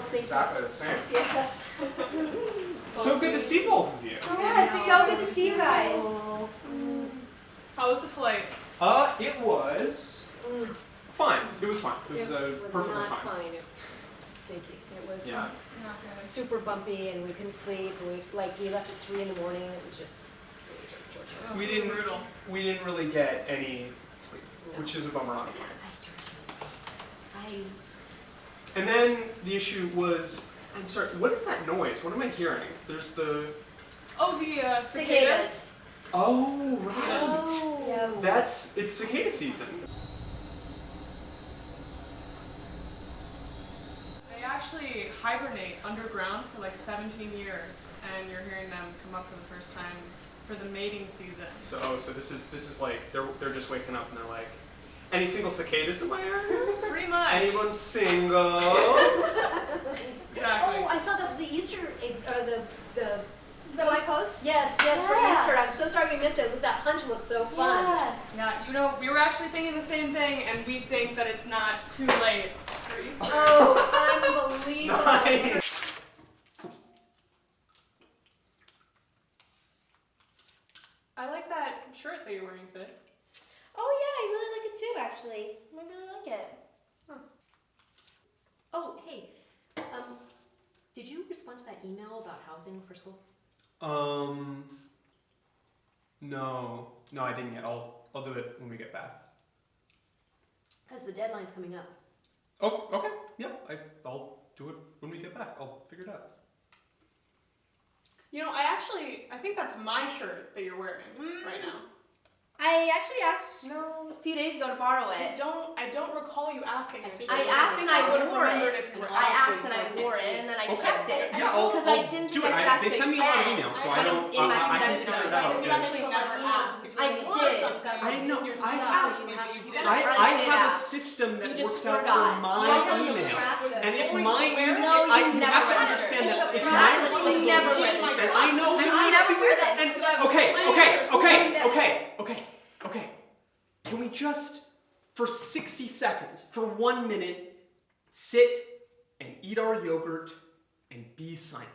fell asleep. Exactly the same. Yes. So good to see both of you. Yes, so good to see you guys. How was the flight? It was fine. It was fine. It was perfectly not fine. It was stinky. It was Yeah. Not good. super bumpy, and we couldn't sleep. And we left at 3 in the morning. It was just really sort of torture. Oh, We didn't. Brutal. We didn't really get any sleep, which is a bummer on a plane. And then the issue was, I'm sorry, what is that noise? What am I hearing? There's the. Oh, the cicadas. Oh, right. Oh. Yeah. It's cicada season. They actually hibernate underground for like 17 years, and you're hearing them come up for the first time for the mating season. So this is like they're just waking up and they're like, any single cicadas in my area? Pretty much. Anyone single? Exactly. Oh, I saw the Easter eggs, or the lightpost. Yes, Yeah. for Easter. I'm so sorry we missed it. That hunt looked so fun. Yeah. Yeah, you know, we were actually thinking the same thing, and we think that it's not too late for Easter. Oh, unbelievable. Nice. I like that shirt that you're wearing, Sid. Oh yeah, I really like it too, actually. I really like it. Huh. Oh, hey, did you respond to that email about housing for school? No, I didn't yet. I'll do it when we get back. Because the deadline's coming up. Oh, okay. Yeah, I'll do it when we get back. I'll figure it out. You know, I think that's my shirt that you're wearing right now. I actually asked a few days ago to borrow I it. don't recall you asking actually. I asked and I would have wore remembered it. if you were I asked asking. and I wore it, and then I Okay. kept it. Yeah, I'll Because I didn't do think it. I should ask They send me a lot of emails, so I don't. It's in my I can possession. figure it out. You Yeah. actually never asked. If I you want did. something, I know. it's your I stuff, have- you have to do it. I did have a ask. system that You just works out forgot. for my You also email. practiced. And if Going my to wear it? email, No, you you never have to wear it. understand It's that a it's practice. my You responsibility. never wear it. And I know, and I never figured wear it. this. And okay. Can we just, for 60 seconds, for 1 minute, sit and eat our yogurt and be silent?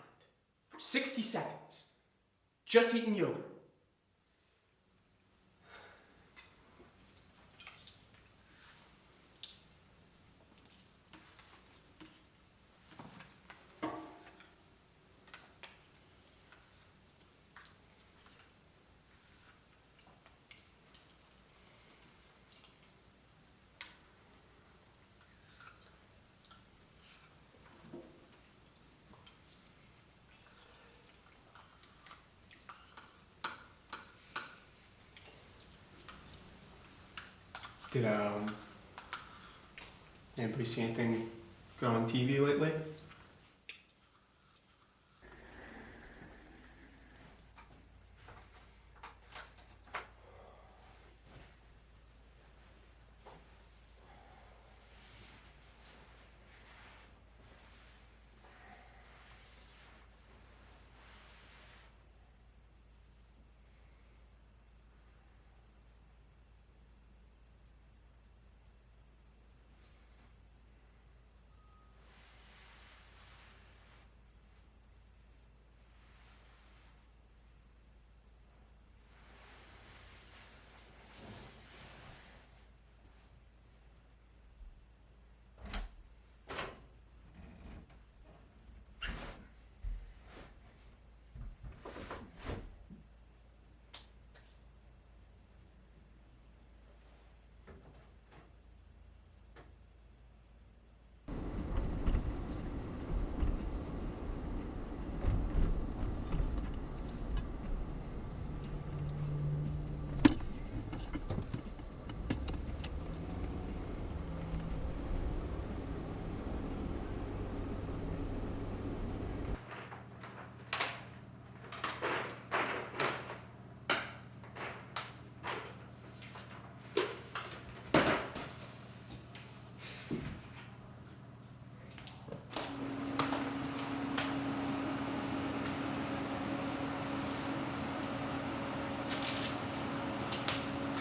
For 60 seconds. Just eating yogurt. Did anybody see anything good on TV lately?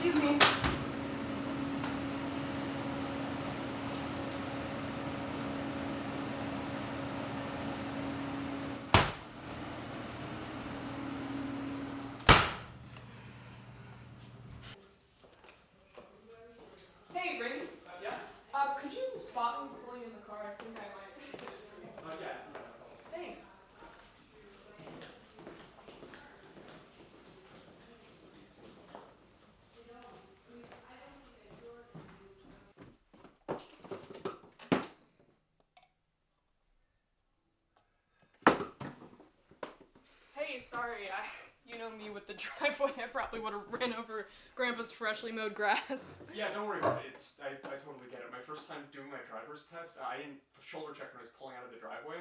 Excuse me. Hey, sorry. You know me with the driveway. I probably would have ran over Grandpa's freshly mowed grass. Yeah, don't worry about it. I totally get it. My first time doing my driver's test, I didn't shoulder check when I was pulling out of the driveway.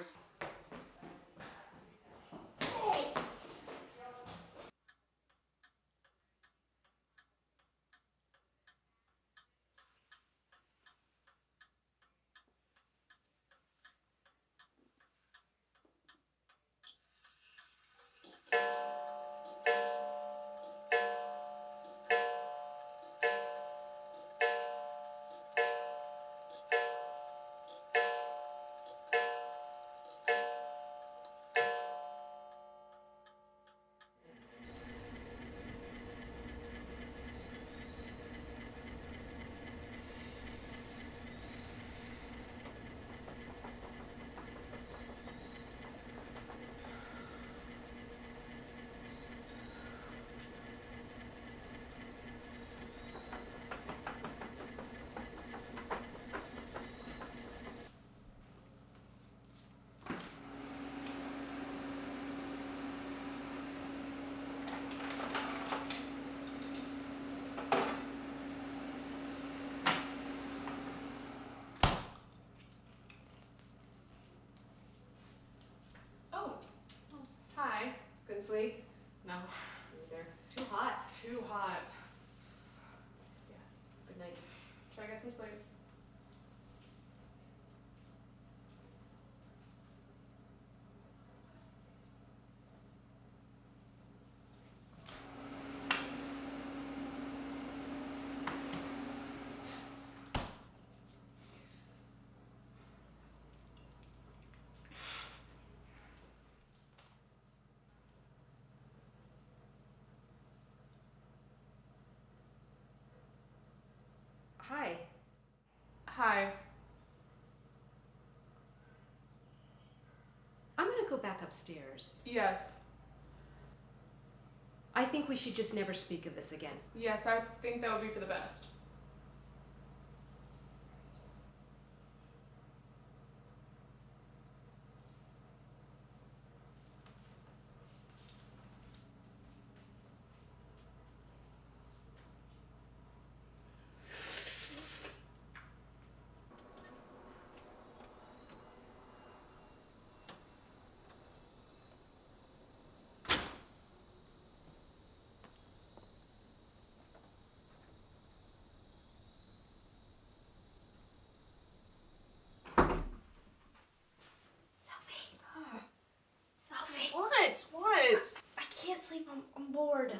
Oh. Hi. Couldn't sleep? No. Neither. Too hot. Too hot. Good night. Try to get some sleep. Hi. Hi. I'm gonna go back upstairs. Yes. I think we should just never speak of this again. Yes, I think that would be for the best. Sophie, What? I can't sleep. I'm bored.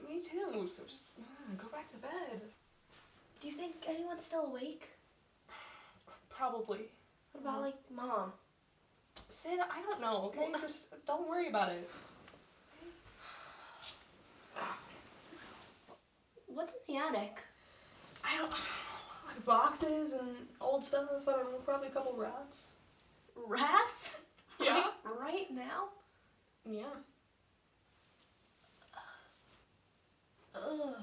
Me too. So just go back to bed. Do you think anyone's still awake? Probably. What about like Mom? Sid, I don't know, okay? Just don't worry about it. What's in the attic? I don't... Like boxes and old stuff, I don't know, probably a couple rats. Rats? Yeah. Right now? Yeah. Ugh.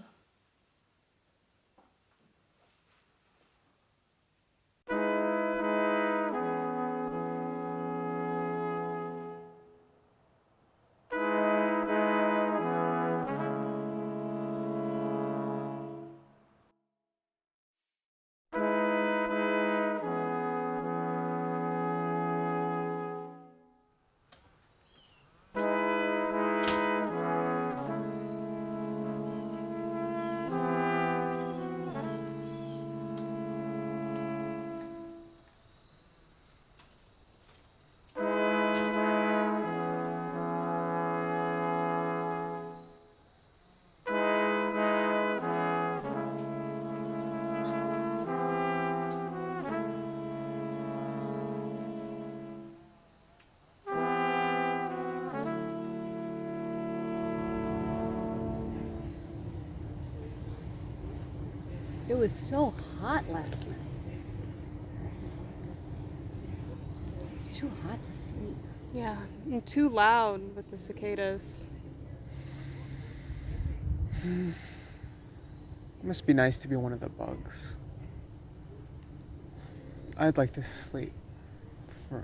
It was so hot last night. It's too hot to sleep. Yeah, and too loud with the cicadas. It must be nice to be one of the bugs. I'd like to sleep for